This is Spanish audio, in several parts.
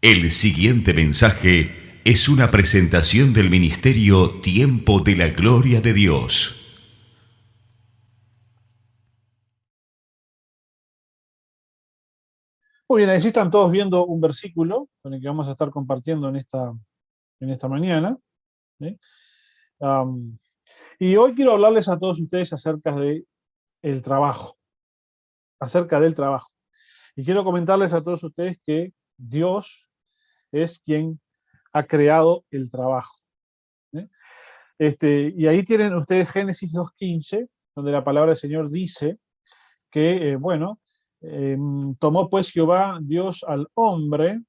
El siguiente mensaje es una presentación del ministerio Tiempo de la Gloria de Dios. Muy bien, ahí sí están todos viendo un versículo con el que vamos a estar compartiendo en esta mañana. ¿Sí? Am, y hoy quiero hablarles a todos ustedes acerca de el trabajo, acerca del trabajo. Y quiero comentarles a todos ustedes que Dios es quien ha creado el trabajo. ¿Sí? Y ahí tienen ustedes Génesis 2:15, donde la palabra del Señor dice que, tomó pues Jehová Dios al hombre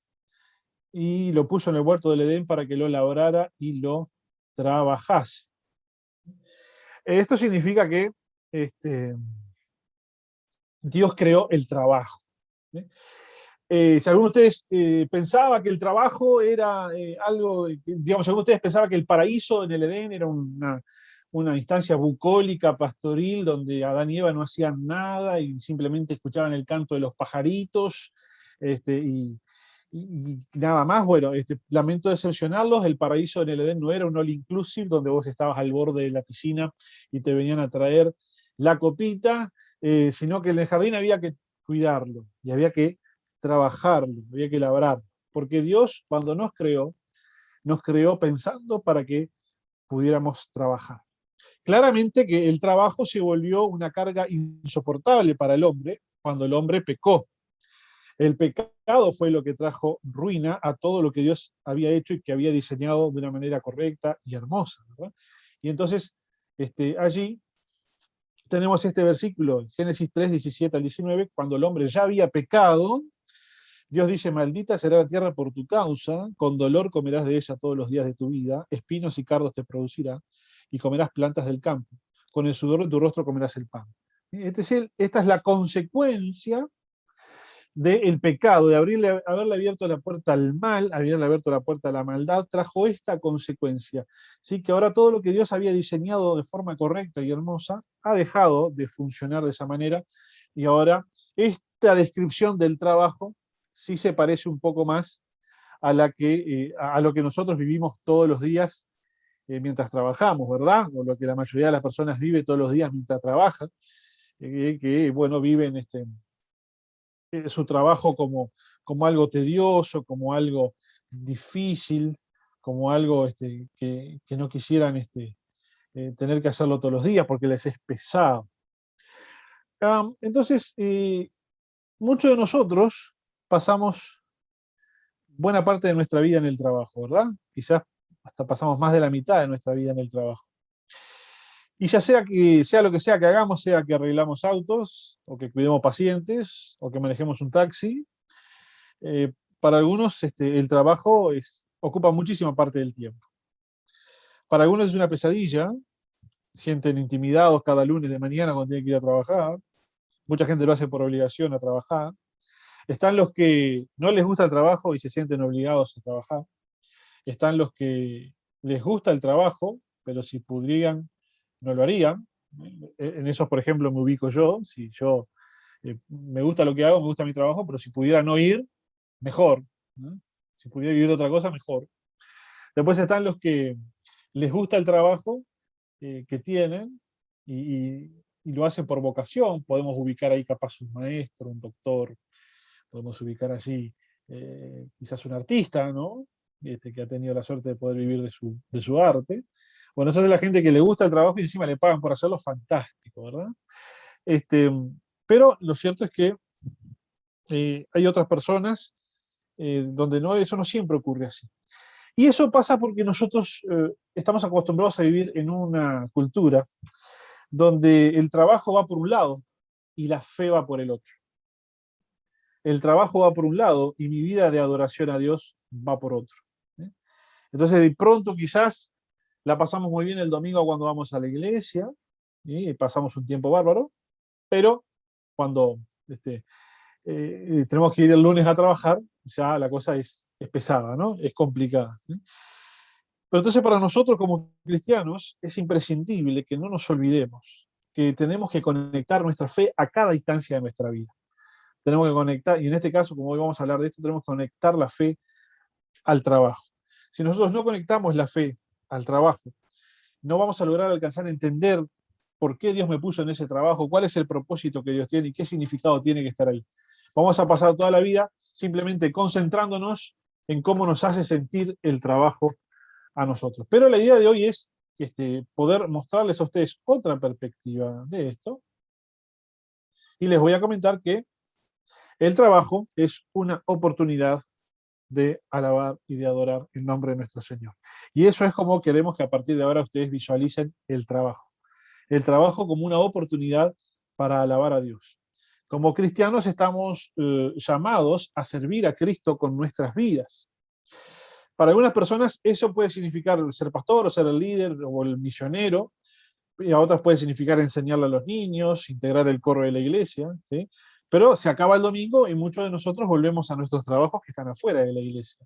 y lo puso en el huerto del Edén para que lo labrara y lo trabajase. Esto significa que este, Dios creó el trabajo. ¿Sí? Si alguno de ustedes pensaba que el trabajo era algo, digamos, si alguno de ustedes pensaba que el paraíso en el Edén era una instancia bucólica, pastoril, donde Adán y Eva no hacían nada y simplemente escuchaban el canto de los pajaritos, este, y, y nada más, bueno, lamento decepcionarlos, el paraíso en el Edén no era un all inclusive donde vos estabas al borde de la piscina y te venían a traer la copita, sino que en el jardín había que cuidarlo y había que trabajarlo, había que labrar, porque Dios cuando nos creó pensando para que pudiéramos trabajar. Claramente que el trabajo se volvió una carga insoportable para el hombre cuando el hombre pecó. El pecado fue lo que trajo ruina a todo lo que Dios había hecho y que había diseñado de una manera correcta y hermosa, ¿verdad? Y entonces, allí tenemos este versículo, Génesis 3, 17 al 19, cuando el hombre ya había pecado, Dios dice, maldita será la tierra por tu causa, con dolor comerás de ella todos los días de tu vida, espinos y cardos te producirá, y comerás plantas del campo. Con el sudor de tu rostro comerás el pan. Esta es la consecuencia del pecado, de haberle abierto la puerta al mal, haberle abierto la puerta a la maldad, trajo esta consecuencia. ¿Sí? Que ahora todo lo que Dios había diseñado de forma correcta y hermosa ha dejado de funcionar de esa manera, y ahora esta descripción del trabajo sí se parece un poco más a lo que nosotros vivimos todos los días mientras trabajamos, ¿verdad? O lo que la mayoría de las personas vive todos los días mientras trabajan, bueno, viven su trabajo como algo tedioso, como algo difícil, como algo que no quisieran tener que hacerlo todos los días porque les es pesado. Entonces, muchos de nosotros pasamos buena parte de nuestra vida en el trabajo, ¿verdad? Quizás hasta pasamos más de la mitad de nuestra vida en el trabajo. Y ya sea que sea lo que sea que hagamos, sea que arreglamos autos, o que cuidemos pacientes, o que manejemos un taxi, para algunos el trabajo ocupa muchísima parte del tiempo. Para algunos es una pesadilla, sienten intimidados cada lunes de mañana cuando tienen que ir a trabajar. Mucha gente lo hace por obligación a trabajar. Están los que no les gusta el trabajo y se sienten obligados a trabajar. Están los que les gusta el trabajo, pero si pudieran, no lo harían. En esos, por ejemplo, me ubico yo. Si yo me gusta lo que hago, me gusta mi trabajo, pero si pudiera no ir, mejor, ¿no? Si pudiera vivir de otra cosa, mejor. Después están los que les gusta el trabajo que tienen y lo hacen por vocación. Podemos ubicar ahí capaz un maestro, un doctor, podemos ubicar allí quizás un artista, ¿no? Que ha tenido la suerte de poder vivir de su arte. Bueno, esa es la gente que le gusta el trabajo y encima le pagan por hacerlo, fantástico, ¿verdad? Este, pero lo cierto es que hay otras personas donde no, eso no siempre ocurre así. Y eso pasa porque nosotros estamos acostumbrados a vivir en una cultura donde el trabajo va por un lado y la fe va por el otro. El trabajo va por un lado y mi vida de adoración a Dios va por otro. ¿Eh? Entonces, de pronto quizás la pasamos muy bien el domingo cuando vamos a la iglesia, y pasamos un tiempo bárbaro, pero cuando tenemos que ir el lunes a trabajar, ya la cosa es pesada, ¿no? Es complicada. ¿Eh? Pero entonces para nosotros como cristianos es imprescindible que no nos olvidemos que tenemos que conectar nuestra fe a cada instancia de nuestra vida. Tenemos que conectar, y en este caso, como hoy vamos a hablar de esto, tenemos que conectar la fe al trabajo. Si nosotros no conectamos la fe al trabajo, no vamos a lograr alcanzar a entender por qué Dios me puso en ese trabajo, cuál es el propósito que Dios tiene y qué significado tiene que estar ahí. Vamos a pasar toda la vida simplemente concentrándonos en cómo nos hace sentir el trabajo a nosotros. Pero la idea de hoy es poder mostrarles a ustedes otra perspectiva de esto. Y les voy a comentar que el trabajo es una oportunidad de alabar y de adorar el nombre de nuestro Señor. Y eso es como queremos que a partir de ahora ustedes visualicen el trabajo. El trabajo como una oportunidad para alabar a Dios. Como cristianos estamos llamados a servir a Cristo con nuestras vidas. Para algunas personas eso puede significar ser pastor o ser el líder o el misionero, y a otras puede significar enseñarle a los niños, integrar el coro de la iglesia, ¿sí? Pero se acaba el domingo y muchos de nosotros volvemos a nuestros trabajos que están afuera de la iglesia.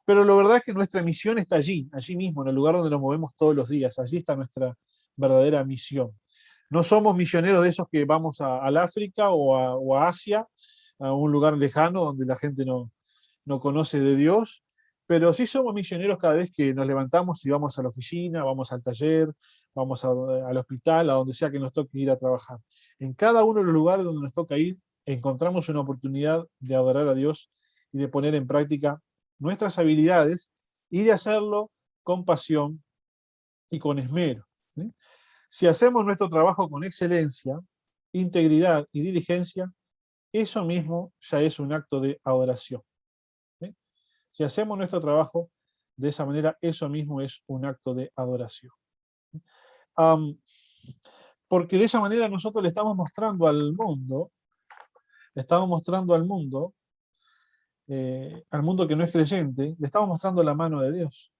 Pero la verdad es que nuestra misión está allí, allí mismo, en el lugar donde nos movemos todos los días. Allí está nuestra verdadera misión. No somos misioneros de esos que vamos al África o a Asia, a un lugar lejano donde la gente no conoce de Dios, pero sí somos misioneros cada vez que nos levantamos y vamos a la oficina, vamos al taller, vamos al hospital, a donde sea que nos toque ir a trabajar. En cada uno de los lugares donde nos toca ir, encontramos una oportunidad de adorar a Dios y de poner en práctica nuestras habilidades y de hacerlo con pasión y con esmero, ¿sí? Si hacemos nuestro trabajo con excelencia, integridad y diligencia, eso mismo ya es un acto de adoración, ¿sí? Si hacemos nuestro trabajo de esa manera, eso mismo es un acto de adoración. Porque de esa manera nosotros le estamos mostrando al mundo, al mundo que no es creyente, le estamos mostrando la mano de Dios.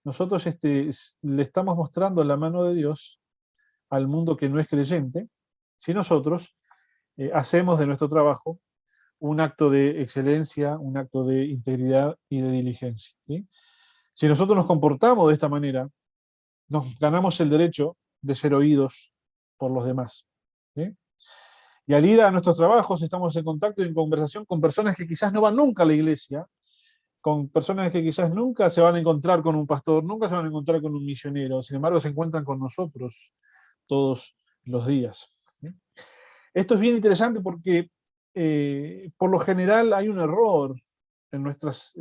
Nosotros le estamos mostrando la mano de Dios al mundo que no es creyente, si nosotros hacemos de nuestro trabajo un acto de excelencia, un acto de integridad y de diligencia, ¿sí? Si nosotros nos comportamos de esta manera, nos ganamos el derecho de ser oídos por los demás, ¿sí? Y al ir a nuestros trabajos estamos en contacto y en conversación con personas que quizás no van nunca a la iglesia, con personas que quizás nunca se van a encontrar con un pastor, nunca se van a encontrar con un misionero, sin embargo se encuentran con nosotros todos los días, ¿sí? Esto es bien interesante porque por lo general hay un error en nuestras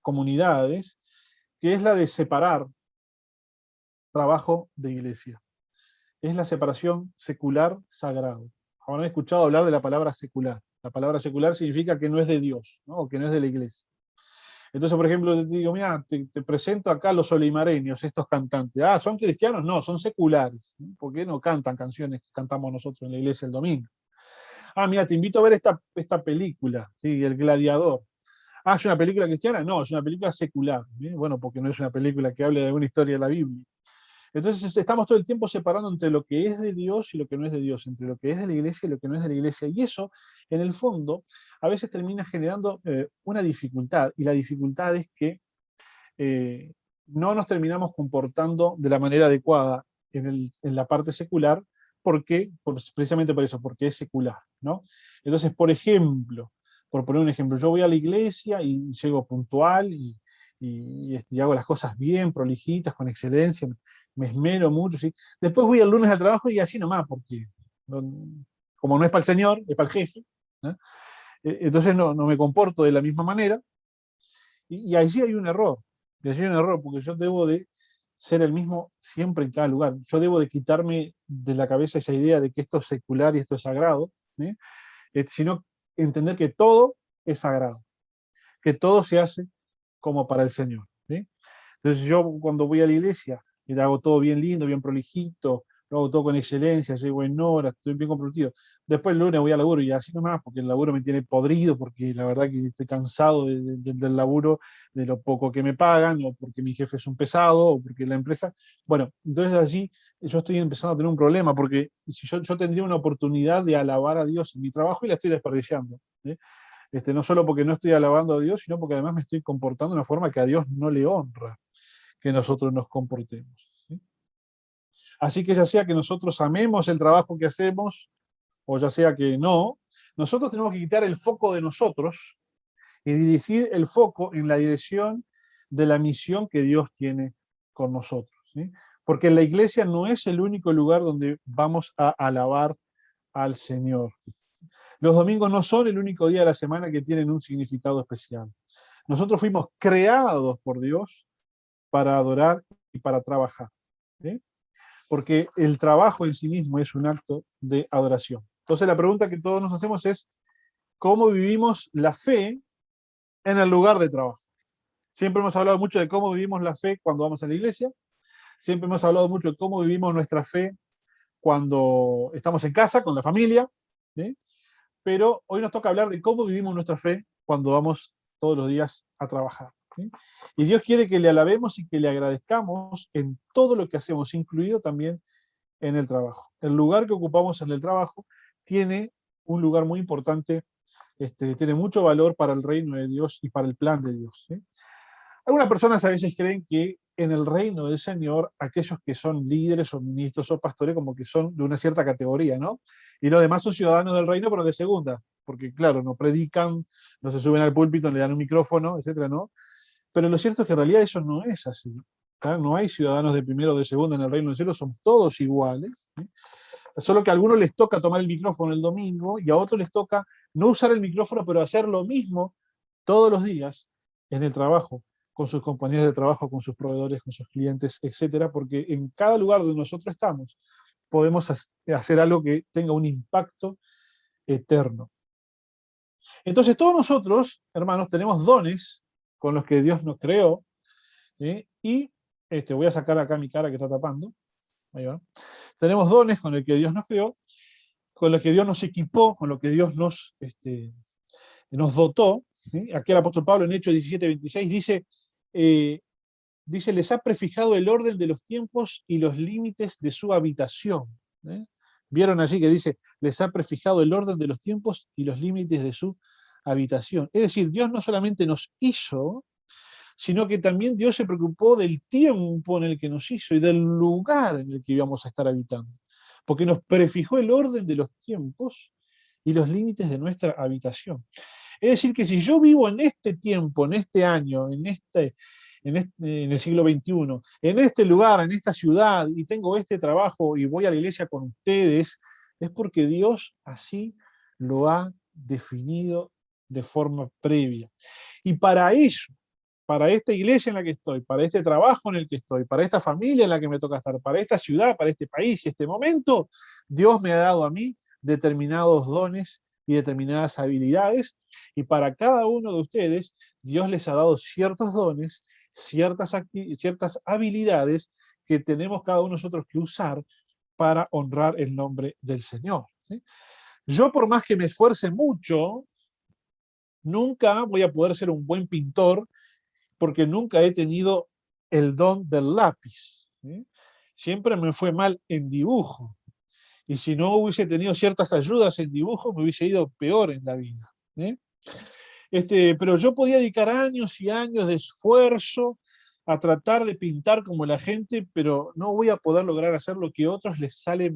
comunidades, que es la de separar trabajo de iglesia. Es la separación secular-sagrado. Habrán escuchado hablar de la palabra secular. La palabra secular significa que no es de Dios, ¿no? O que no es de la iglesia. Entonces, por ejemplo, te digo, mira, te presento acá a los olimareños, estos cantantes. Ah, ¿son cristianos? No, son seculares, ¿no? ¿Por qué no cantan canciones que cantamos nosotros en la iglesia el domingo? Ah, mira, te invito a ver esta película, ¿sí? El Gladiador. Ah, ¿es una película cristiana? No, es una película secular. ¿Bien? Bueno, porque no es una película que hable de alguna historia de la Biblia. Entonces estamos todo el tiempo separando entre lo que es de Dios y lo que no es de Dios, entre lo que es de la iglesia y lo que no es de la iglesia. Y eso, en el fondo, a veces termina generando una dificultad. Y la dificultad es que no nos terminamos comportando de la manera adecuada en la parte secular, precisamente por eso, porque es secular, ¿no? Entonces, por ejemplo, por poner un ejemplo, yo voy a la iglesia y llego puntual y hago las cosas bien, prolijitas, con excelencia, me esmero mucho, ¿sí? Después voy el lunes al trabajo y así nomás, porque como no es para el señor, es para el jefe, ¿no? Entonces no me comporto de la misma manera, y allí hay un error. Y allí hay un error, porque yo debo de ser el mismo siempre en cada lugar. Yo debo de quitarme de la cabeza esa idea de que esto es secular y esto es sagrado, ¿sí? Sino entender que todo es sagrado, que todo se hace como para el Señor, ¿sí? Entonces yo cuando voy a la iglesia y hago todo bien lindo, bien prolijito, lo hago todo con excelencia, llego en hora, estoy bien comprometido. Después el lunes voy al laburo y así nomás, porque el laburo me tiene podrido, porque la verdad que estoy cansado del laburo, de lo poco que me pagan, o porque mi jefe es un pesado, o porque la empresa... Bueno, entonces allí yo estoy empezando a tener un problema, porque si yo tendría una oportunidad de alabar a Dios en mi trabajo y la estoy desperdiciando, ¿sí? No solo porque no estoy alabando a Dios, sino porque además me estoy comportando de una forma que a Dios no le honra que nosotros nos comportemos, ¿sí? Así que ya sea que nosotros amemos el trabajo que hacemos, o ya sea que no, nosotros tenemos que quitar el foco de nosotros y dirigir el foco en la dirección de la misión que Dios tiene con nosotros, ¿sí? Porque la iglesia no es el único lugar donde vamos a alabar al Señor. Los domingos no son el único día de la semana que tienen un significado especial. Nosotros fuimos creados por Dios para adorar y para trabajar, ¿sí? Porque el trabajo en sí mismo es un acto de adoración. Entonces la pregunta que todos nos hacemos es, ¿cómo vivimos la fe en el lugar de trabajo? Siempre hemos hablado mucho de cómo vivimos la fe cuando vamos a la iglesia, siempre hemos hablado mucho de cómo vivimos nuestra fe cuando estamos en casa, con la familia, ¿sí? Pero hoy nos toca hablar de cómo vivimos nuestra fe cuando vamos todos los días a trabajar, ¿sí? Y Dios quiere que le alabemos y que le agradezcamos en todo lo que hacemos, incluido también en el trabajo. El lugar que ocupamos en el trabajo tiene un lugar muy importante, tiene mucho valor para el reino de Dios y para el plan de Dios, ¿sí? Algunas personas a veces creen que en el reino del Señor, aquellos que son líderes o ministros o pastores como que son de una cierta categoría, ¿no? Y los demás son ciudadanos del reino, pero de segunda, porque claro, no predican, no se suben al púlpito, le dan un micrófono, etcétera, ¿no? Pero lo cierto es que en realidad eso no es así, ¿tá? No hay ciudadanos de primera o de segunda en el reino del cielo, son todos iguales, ¿sí? Solo que a algunos les toca tomar el micrófono el domingo y a otros les toca no usar el micrófono, pero hacer lo mismo todos los días en el trabajo, con sus compañeros de trabajo, con sus proveedores, con sus clientes, etcétera, porque en cada lugar donde nosotros estamos podemos hacer algo que tenga un impacto eterno. Entonces todos nosotros, hermanos, tenemos dones con los que Dios nos creó, ¿sí? Y voy a sacar acá mi cara que está tapando. Ahí va. Tenemos dones con el que Dios nos creó, con los que Dios nos equipó, con lo que Dios nos dotó, ¿sí? Aquí el apóstol Pablo en Hechos 17:26 dice, les ha prefijado el orden de los tiempos y los límites de su habitación, ¿eh? Vieron allí que dice, les ha prefijado el orden de los tiempos y los límites de su habitación. Es decir, Dios no solamente nos hizo, sino que también Dios se preocupó del tiempo en el que nos hizo y del lugar en el que íbamos a estar habitando, porque nos prefijó el orden de los tiempos y los límites de nuestra habitación. Es decir, que si yo vivo en este tiempo, en este año, en el siglo XXI, en este lugar, en esta ciudad, y tengo este trabajo y voy a la iglesia con ustedes, es porque Dios así lo ha definido de forma previa. Y para eso, para esta iglesia en la que estoy, para este trabajo en el que estoy, para esta familia en la que me toca estar, para esta ciudad, para este país y este momento, Dios me ha dado a mí determinados dones y determinadas habilidades, y para cada uno de ustedes, Dios les ha dado ciertos dones, ciertas habilidades que tenemos cada uno de nosotros que usar para honrar el nombre del Señor, ¿sí? Yo, por más que me esfuerce mucho, nunca voy a poder ser un buen pintor porque nunca he tenido el don del lápiz, ¿sí? Siempre me fue mal en dibujo. Y si no hubiese tenido ciertas ayudas en dibujo, me hubiese ido peor en la vida, ¿eh? Pero yo podía dedicar años y años de esfuerzo a tratar de pintar como la gente, pero no voy a poder lograr hacer lo que a otros les sale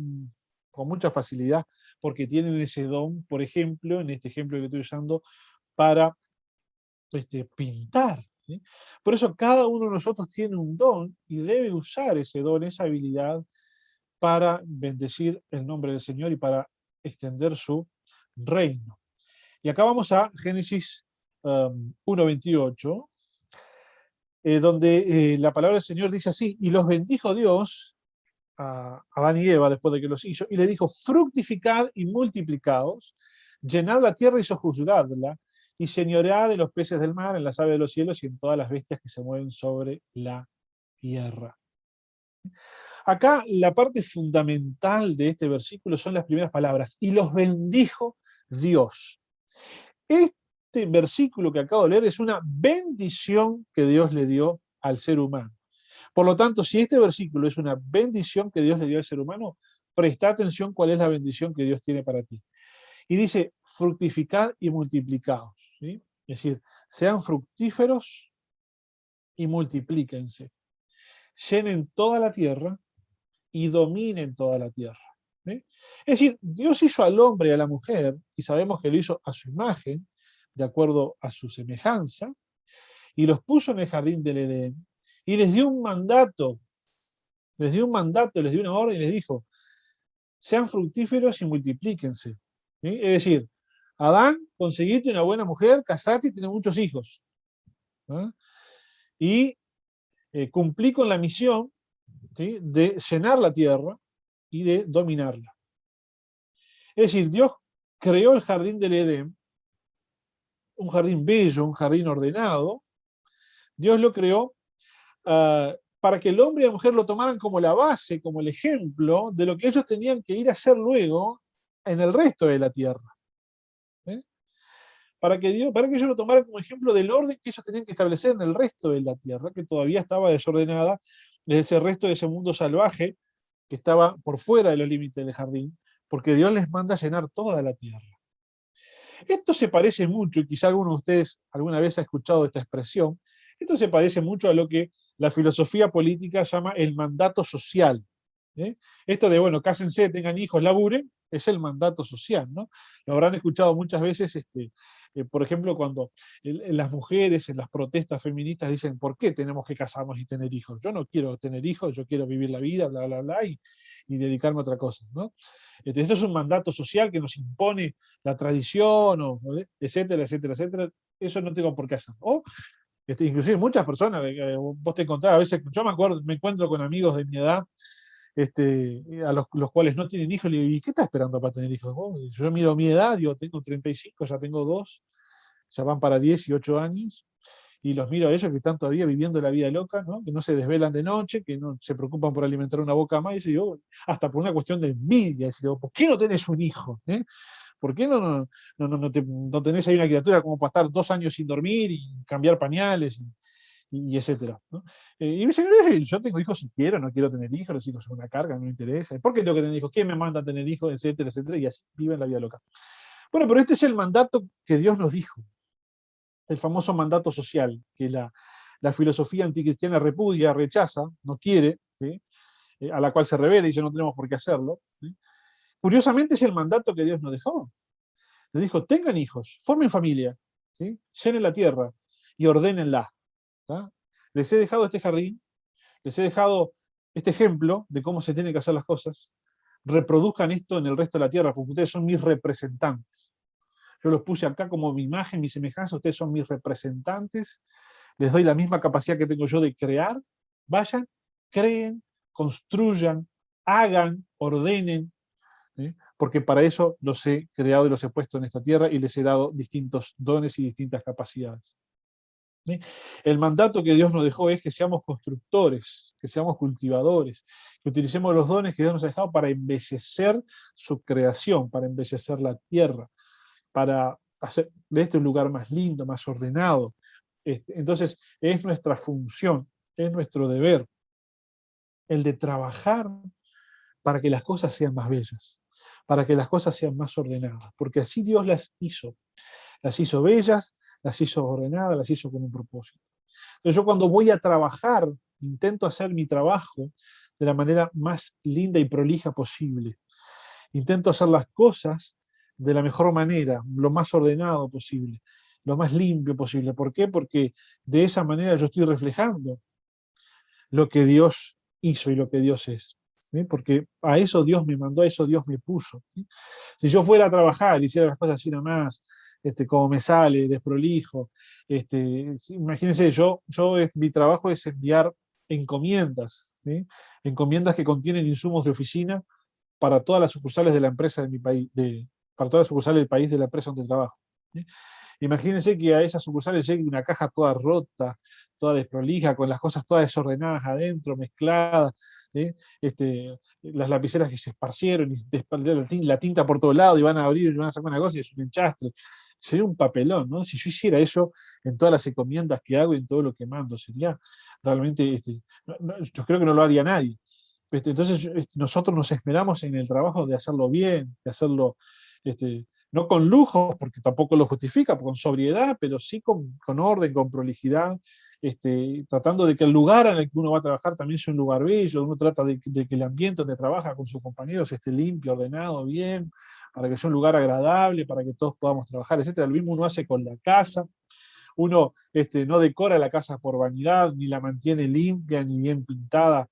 con mucha facilidad, porque tienen ese don, por ejemplo, en este ejemplo que estoy usando, para pintar, ¿sí? Por eso cada uno de nosotros tiene un don y debe usar ese don, esa habilidad, para bendecir el nombre del Señor y para extender su reino. Y acá vamos a Génesis 1:28, donde la palabra del Señor dice así, y los bendijo Dios a Adán y Eva después de que los hizo, y le dijo, fructificad y multiplicaos, llenad la tierra y sojuzgadla, y señoread de los peces del mar, en las aves de los cielos y en todas las bestias que se mueven sobre la tierra. Acá la parte fundamental de este versículo son las primeras palabras, y los bendijo Dios. Este versículo que acabo de leer es una bendición que Dios le dio al ser humano. Por lo tanto, si este versículo es una bendición que Dios le dio al ser humano, presta atención cuál es la bendición que Dios tiene para ti. Y dice, fructificad y multiplicaos, ¿sí? Es decir, sean fructíferos y multiplíquense. Llenen toda la tierra y dominen toda la tierra, ¿sí? Es decir, Dios hizo al hombre y a la mujer, y sabemos que lo hizo a su imagen, de acuerdo a su semejanza, y los puso en el jardín del Edén, y les dio un mandato, les dio una orden, y les dijo, sean fructíferos y multiplíquense. ¿Sí? Es decir, Adán, conseguiste una buena mujer, casate y tenés muchos hijos. ¿Ah? Y cumplí con la misión, ¿sí?, de llenar la tierra y de dominarla. Es decir, Dios creó el jardín del Edén, un jardín bello, un jardín ordenado. Dios lo creó para que el hombre y la mujer lo tomaran como la base, como el ejemplo de lo que ellos tenían que ir a hacer luego en el resto de la tierra. ¿Eh? Para que ellos lo tomaran como ejemplo del orden que ellos tenían que establecer en el resto de la tierra, que todavía estaba desordenada, desde ese resto de ese mundo salvaje que estaba por fuera de los límites del jardín, porque Dios les manda llenar toda la tierra. Esto se parece mucho, y quizá alguno de ustedes alguna vez ha escuchado esta expresión, esto se parece mucho a lo que la filosofía política llama el mandato social. ¿Eh? Esto de, bueno, cásense, tengan hijos, laburen, es el mandato social, ¿no? Lo habrán escuchado muchas veces, por ejemplo, cuando las mujeres en las protestas feministas dicen, ¿por qué tenemos que casarnos y tener hijos? Yo no quiero tener hijos, yo quiero vivir la vida, bla, bla, bla, y dedicarme a otra cosa, ¿no? Esto es un mandato social que nos impone la tradición, etcétera, etcétera, etcétera. Eso no tengo por qué hacer. O, inclusive muchas personas, vos te encontrás, a veces, yo me encuentro con amigos de mi edad, a los cuales no tienen hijos, le digo, ¿y qué estás esperando para tener hijos? Yo miro mi edad, yo tengo 35, ya tengo 2, ya van para 10 y 8 años, y los miro a ellos que están todavía viviendo la vida loca, ¿no? Que no se desvelan de noche, que no se preocupan por alimentar una boca más, y yo, hasta por una cuestión de envidia, digo, ¿por qué no tenés un hijo? ¿Por qué no tenés ahí una criatura como para estar 2 años sin dormir y cambiar pañales y etcétera, ¿no? Y me dicen, yo tengo hijos si quiero, no quiero tener hijos, los hijos son una carga, no me interesa. ¿Por qué tengo que tener hijos? ¿Quién me manda a tener hijos? Etcétera, etcétera, y así viven la vida loca. Bueno, pero este es el mandato que Dios nos dijo, el famoso mandato social, que la filosofía anticristiana repudia, rechaza, no quiere, ¿sí? A la cual se revela y dice no tenemos por qué hacerlo. ¿Sí? Curiosamente es el mandato que Dios nos dejó. Les dijo, tengan hijos, formen familia, ¿sí? Llenen la tierra y ordénenla. ¿tá? Les he dejado este jardín, les he dejado este ejemplo de cómo se tienen que hacer las cosas. Reproduzcan esto en el resto de la tierra, porque ustedes son mis representantes. Yo los puse acá como mi imagen, mi semejanza, ustedes son mis representantes. Les doy la misma capacidad que tengo yo de crear. Vayan, creen, construyan, hagan, ordenen, ¿sí? Porque para eso los he creado y los he puesto en esta tierra y les he dado distintos dones y distintas capacidades. ¿Sí? El mandato que Dios nos dejó es que seamos constructores, que seamos cultivadores, que utilicemos los dones que Dios nos ha dejado para embellecer su creación, para embellecer la tierra, para hacer de este un lugar más lindo, más ordenado. Entonces, es nuestra función, es nuestro deber, el de trabajar para que las cosas sean más bellas, para que las cosas sean más ordenadas, porque así Dios las hizo bellas, las hizo ordenadas, las hizo con un propósito. Entonces yo cuando voy a trabajar, intento hacer mi trabajo de la manera más linda y prolija posible. Intento hacer las cosas de la mejor manera, lo más ordenado posible, lo más limpio posible. ¿Por qué? Porque de esa manera yo estoy reflejando lo que Dios hizo y lo que Dios es. ¿Sí? Porque a eso Dios me mandó, a eso Dios me puso. ¿Sí? Si yo fuera a trabajar y hiciera las cosas así nomás, como me sale, desprolijo, imagínense, mi trabajo es enviar encomiendas, ¿sí? Encomiendas que contienen insumos de oficina para todas las sucursales de la empresa de mi país, para todas las sucursales del país de la empresa donde trabajo. ¿Sí? Imagínense que a esas sucursales llegue una caja toda rota, toda desprolija, con las cosas todas desordenadas adentro, mezcladas, ¿sí? Las lapiceras que se esparcieron, y la tinta por todos lados, y van a abrir y van a sacar una cosa y es un enchastre. Sería un papelón, ¿no? Si yo hiciera eso en todas las encomiendas que hago y en todo lo que mando, sería realmente, yo creo que no lo haría nadie. Entonces nosotros nos esmeramos en el trabajo de hacerlo bien, de hacerlo no con lujos, porque tampoco lo justifica, con sobriedad, pero sí con orden, con prolijidad, tratando de que el lugar en el que uno va a trabajar también sea un lugar bello, uno trata de que el ambiente donde trabaja con sus compañeros esté limpio, ordenado, bien, para que sea un lugar agradable, para que todos podamos trabajar, etcétera. Lo mismo uno hace con la casa. Uno no decora la casa por vanidad, ni la mantiene limpia, ni bien pintada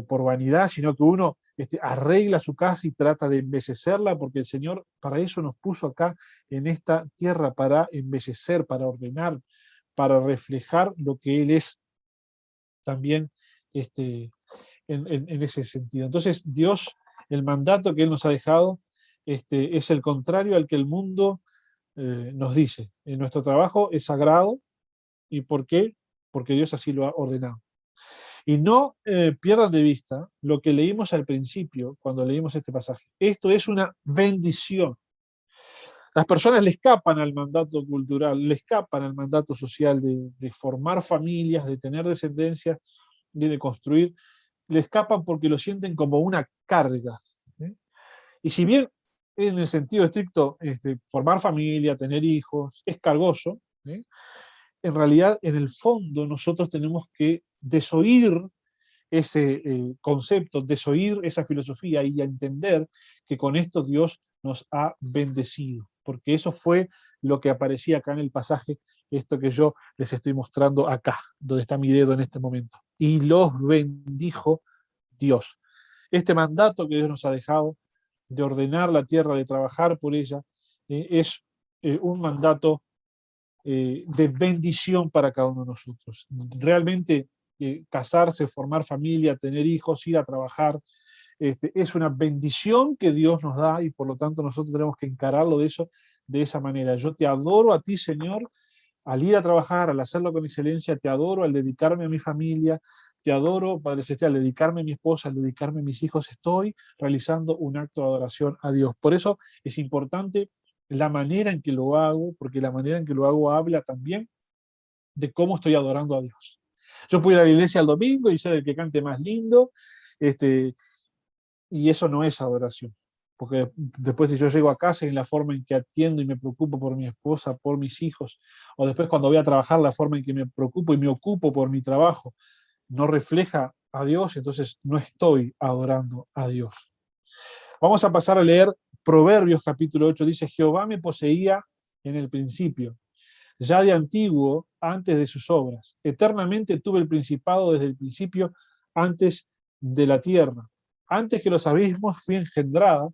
por vanidad, sino que uno arregla su casa y trata de embellecerla, porque el Señor para eso nos puso acá en esta tierra, para embellecer, para ordenar, para reflejar lo que Él es también en ese sentido. Entonces, Dios, el mandato que Él nos ha dejado, es el contrario al que el mundo nos dice. Nuestro trabajo es sagrado. ¿Y por qué? Porque Dios así lo ha ordenado. Y no pierdan de vista lo que leímos al principio, cuando leímos este pasaje. Esto es una bendición. Las personas le escapan al mandato cultural, le escapan al mandato social de formar familias, de tener descendencia, de construir. Le escapan porque lo sienten como una carga. Y si bien en el sentido estricto formar familia, tener hijos, es cargoso, en realidad en el fondo nosotros tenemos que desoír ese concepto, desoír esa filosofía y entender que con esto Dios nos ha bendecido, porque eso fue lo que aparecía acá en el pasaje, esto que yo les estoy mostrando acá, donde está mi dedo en este momento. Y los bendijo Dios. Este mandato que Dios nos ha dejado de ordenar la tierra, de trabajar por ella, es un mandato de bendición para cada uno de nosotros. Realmente casarse, formar familia, tener hijos, ir a trabajar, es una bendición que Dios nos da, y por lo tanto nosotros tenemos que encararlo de esa manera. Yo te adoro a ti, Señor, al ir a trabajar, al hacerlo con excelencia. Te adoro al dedicarme a mi familia. Te adoro, Padre Celestial, al dedicarme a mi esposa, al dedicarme a mis hijos. Estoy realizando un acto de adoración a Dios. Por eso es importante la manera en que lo hago, porque la manera en que lo hago habla también de cómo estoy adorando a Dios. Yo puedo ir a la iglesia el domingo y ser el que cante más lindo, y eso no es adoración. Porque después, si yo llego a casa, en la forma en que atiendo y me preocupo por mi esposa, por mis hijos, o después cuando voy a trabajar, la forma en que me preocupo y me ocupo por mi trabajo, no refleja a Dios, entonces no estoy adorando a Dios. Vamos a pasar a leer Proverbios capítulo 8. Dice: Jehová me poseía en el principio, ya de antiguo, antes de sus obras. Eternamente tuve el principado desde el principio, antes de la tierra. Antes que los abismos fui engendrada,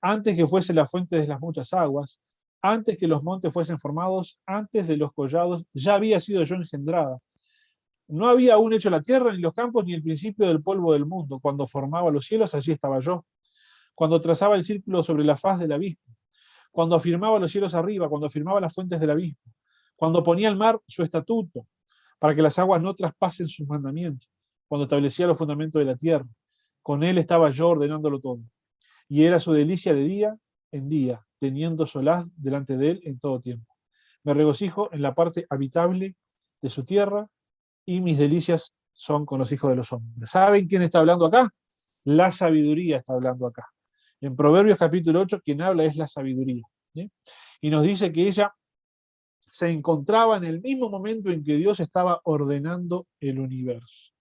antes que fuese la fuente de las muchas aguas, antes que los montes fuesen formados, antes de los collados, ya había sido yo engendrada. No había aún hecho la tierra, ni los campos, ni el principio del polvo del mundo. Cuando formaba los cielos, allí estaba yo. Cuando trazaba el círculo sobre la faz del abismo. Cuando afirmaba los cielos arriba, cuando afirmaba las fuentes del abismo. Cuando ponía al mar su estatuto, para que las aguas no traspasen sus mandamientos. Cuando establecía los fundamentos de la tierra. Con él estaba yo ordenándolo todo. Y era su delicia de día en día, teniendo solaz delante de él en todo tiempo. Me regocijo en la parte habitable de su tierra, y mis delicias son con los hijos de los hombres. ¿Saben quién está hablando acá? La sabiduría está hablando acá. En Proverbios capítulo 8, quien habla es la sabiduría. ¿Sí? Y nos dice que ella se encontraba en el mismo momento en que Dios estaba ordenando el universo.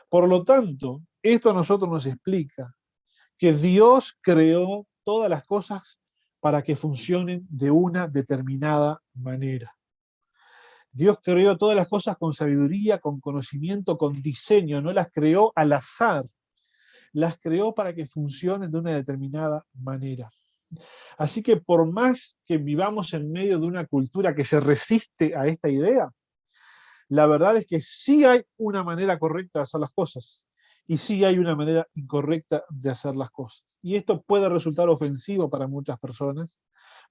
Por lo tanto, esto a nosotros nos explica que Dios creó todas las cosas para que funcionen de una determinada manera. Dios creó todas las cosas con sabiduría, con conocimiento, con diseño, no las creó al azar, las creó para que funcionen de una determinada manera. Así que por más que vivamos en medio de una cultura que se resiste a esta idea, la verdad es que sí hay una manera correcta de hacer las cosas y sí hay una manera incorrecta de hacer las cosas. Y esto puede resultar ofensivo para muchas personas,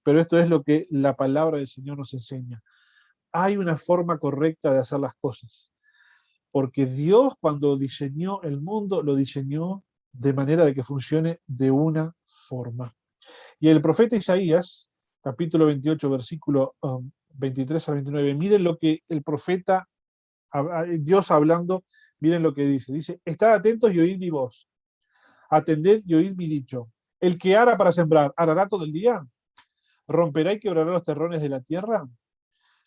pero esto es lo que la palabra del Señor nos enseña. Hay una forma correcta de hacer las cosas, porque Dios, cuando diseñó el mundo, lo diseñó de manera de que funcione de una forma. Y el profeta Isaías, capítulo 28, versículo 23 al 29, miren lo que el profeta, Dios hablando, miren lo que dice. Dice: estad atentos y oíd mi voz. Atended y oíd mi dicho. El que ara para sembrar, arará todo el día. Romperá y quebrará los terrones de la tierra.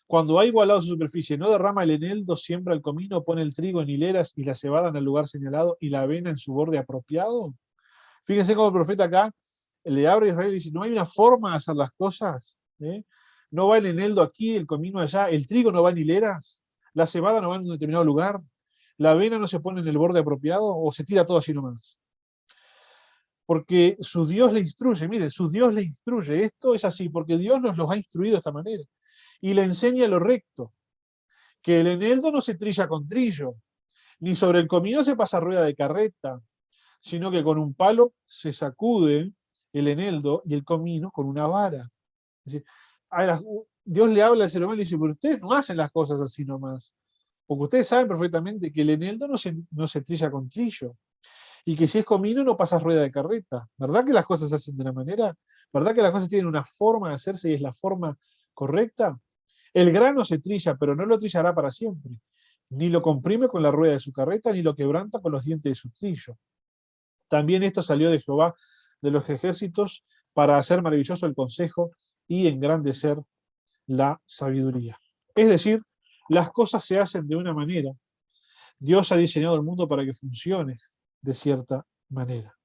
Cuando ha igualado su superficie, no derrama el eneldo, siembra el comino, pone el trigo en hileras y la cebada en el lugar señalado y la avena en su borde apropiado. Fíjense cómo el profeta acá le abre a Israel y dice, no hay una forma de hacer las cosas, ¿eh? No va el eneldo aquí, el comino allá, el trigo no va en hileras, la cebada no va en un determinado lugar, la avena no se pone en el borde apropiado o se tira todo así nomás. Porque su Dios le instruye, mire, su Dios le instruye, esto es así, porque Dios nos los ha instruido de esta manera. Y le enseña lo recto, que el eneldo no se trilla con trillo, ni sobre el comino se pasa rueda de carreta, sino que con un palo se sacude el eneldo y el comino con una vara. Es decir, Dios le habla al ser humano y le dice, pero ustedes no hacen las cosas así nomás, porque ustedes saben perfectamente que el eneldo no se trilla con trillo, y que si es comino no pasa rueda de carreta. ¿Verdad que las cosas se hacen de una manera? ¿Verdad que las cosas tienen una forma de hacerse y es la forma correcta? El grano se trilla, pero no lo trillará para siempre. Ni lo comprime con la rueda de su carreta, ni lo quebranta con los dientes de su trillo. También esto salió de Jehová de los ejércitos para hacer maravilloso el consejo y engrandecer la sabiduría. Es decir, las cosas se hacen de una manera. Dios ha diseñado el mundo para que funcione de cierta manera.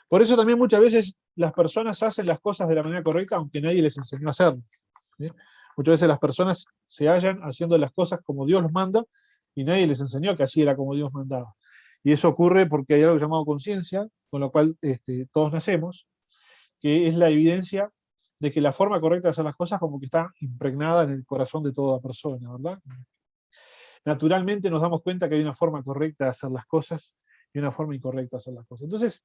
Por eso también muchas veces las personas hacen las cosas de la manera correcta, aunque nadie les enseñó a hacerlas. Muchas veces las personas se hallan haciendo las cosas como Dios los manda y nadie les enseñó que así era como Dios mandaba. Y eso ocurre porque hay algo llamado conciencia, con lo cual todos nacemos, que es la evidencia de que la forma correcta de hacer las cosas como que está impregnada en el corazón de toda persona, ¿verdad? Naturalmente nos damos cuenta que hay una forma correcta de hacer las cosas y una forma incorrecta de hacer las cosas. Entonces,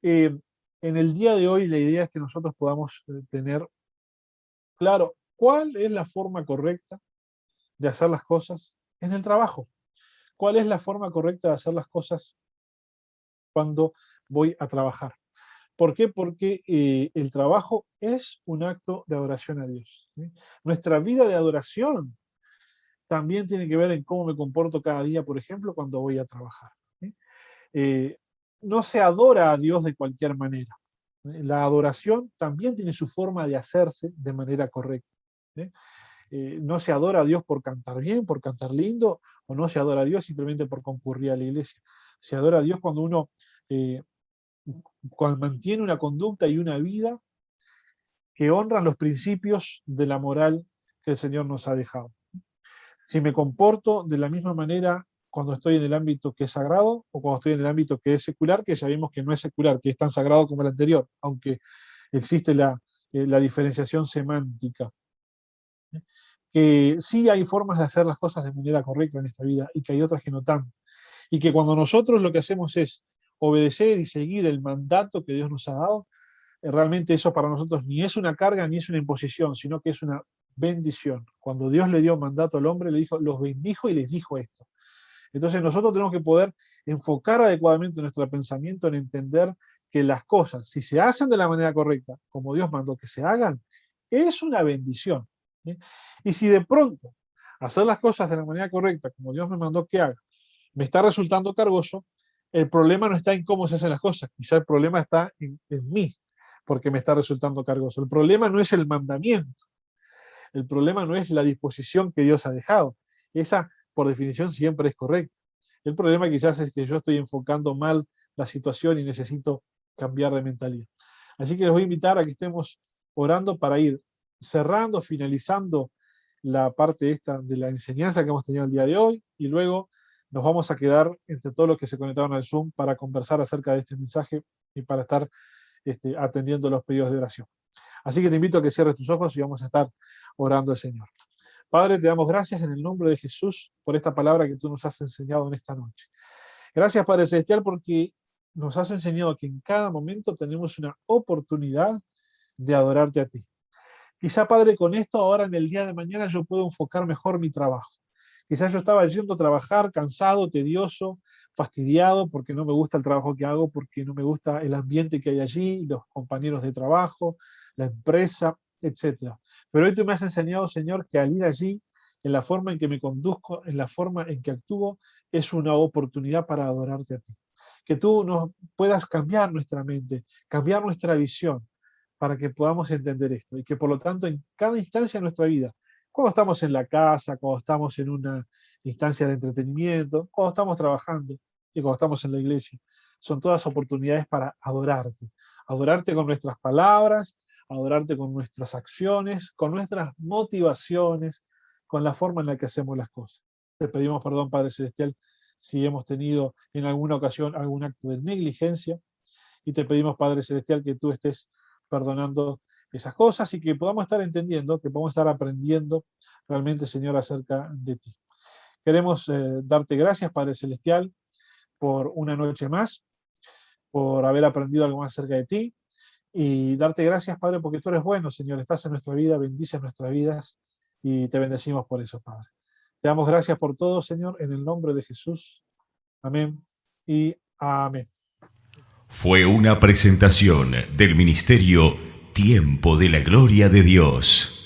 en el día de hoy la idea es que nosotros podamos tener claro cuál es la forma correcta de hacer las cosas en el trabajo. ¿Cuál es la forma correcta de hacer las cosas cuando voy a trabajar? ¿Por qué? Porque el trabajo es un acto de adoración a Dios, ¿sí? Nuestra vida de adoración también tiene que ver en cómo me comporto cada día, por ejemplo, cuando voy a trabajar, ¿sí? No se adora a Dios de cualquier manera. La adoración también tiene su forma de hacerse de manera correcta, ¿sí? No se adora a Dios por cantar bien, por cantar lindo, o no se adora a Dios simplemente por concurrir a la iglesia. Se adora a Dios cuando uno cuando mantiene una conducta y una vida que honran los principios de la moral que el Señor nos ha dejado. Si me comporto de la misma manera cuando estoy en el ámbito que es sagrado o cuando estoy en el ámbito que es secular, que ya vimos que no es secular, que es tan sagrado como el anterior, aunque existe la diferenciación semántica. Que sí hay formas de hacer las cosas de manera correcta en esta vida y que hay otras que no tanto. Y que cuando nosotros lo que hacemos es obedecer y seguir el mandato que Dios nos ha dado, realmente eso para nosotros ni es una carga ni es una imposición, sino que es una bendición. Cuando Dios le dio mandato al hombre, le dijo, los bendijo y les dijo esto. Entonces nosotros tenemos que poder enfocar adecuadamente nuestro pensamiento en entender que las cosas, si se hacen de la manera correcta, como Dios mandó que se hagan, es una bendición, ¿sí? Y si de pronto hacer las cosas de la manera correcta, como Dios me mandó que haga, me está resultando cargoso, el problema no está en cómo se hacen las cosas, quizá el problema está en mí, porque me está resultando cargoso. El problema no es el mandamiento, el problema no es la disposición que Dios ha dejado. Esa, por definición, siempre es correcta. El problema quizás es que yo estoy enfocando mal la situación y necesito cambiar de mentalidad. Así que les voy a invitar a que estemos orando para ir cerrando, finalizando la parte esta de la enseñanza que hemos tenido el día de hoy y luego nos vamos a quedar entre todos los que se conectaron al Zoom para conversar acerca de este mensaje y para estar atendiendo los pedidos de oración. Así que te invito a que cierres tus ojos y vamos a estar orando al Señor. Padre, te damos gracias en el nombre de Jesús por esta palabra que tú nos has enseñado en esta noche. Gracias, Padre Celestial, porque nos has enseñado que en cada momento tenemos una oportunidad de adorarte a ti. Quizá, Padre, con esto ahora en el día de mañana yo puedo enfocar mejor mi trabajo. Quizás yo estaba yendo a trabajar cansado, tedioso, fastidiado, porque no me gusta el trabajo que hago, porque no me gusta el ambiente que hay allí, los compañeros de trabajo, la empresa, etc. Pero hoy tú me has enseñado, Señor, que al ir allí, en la forma en que me conduzco, en la forma en que actúo, es una oportunidad para adorarte a ti. Que tú nos puedas cambiar nuestra mente, cambiar nuestra visión, para que podamos entender esto y que por lo tanto en cada instancia de nuestra vida, cuando estamos en la casa, cuando estamos en una instancia de entretenimiento, cuando estamos trabajando y cuando estamos en la iglesia, son todas oportunidades para adorarte. adorarte con nuestras palabras, adorarte con nuestras acciones, con nuestras motivaciones, con la forma en la que hacemos las cosas. Te pedimos perdón, Padre Celestial, si hemos tenido en alguna ocasión algún acto de negligencia, y te pedimos, Padre Celestial, que tú estés perdonando esas cosas y que podamos estar entendiendo, que podamos estar aprendiendo realmente, Señor, acerca de ti. Queremos darte gracias, Padre Celestial, por una noche más, por haber aprendido algo más acerca de ti, y darte gracias, Padre, porque tú eres bueno, Señor, estás en nuestra vida, bendices nuestras vidas, y te bendecimos por eso, Padre. Te damos gracias por todo, Señor, en el nombre de Jesús. Amén y amén. Fue una presentación del Ministerio Tiempo de la Gloria de Dios.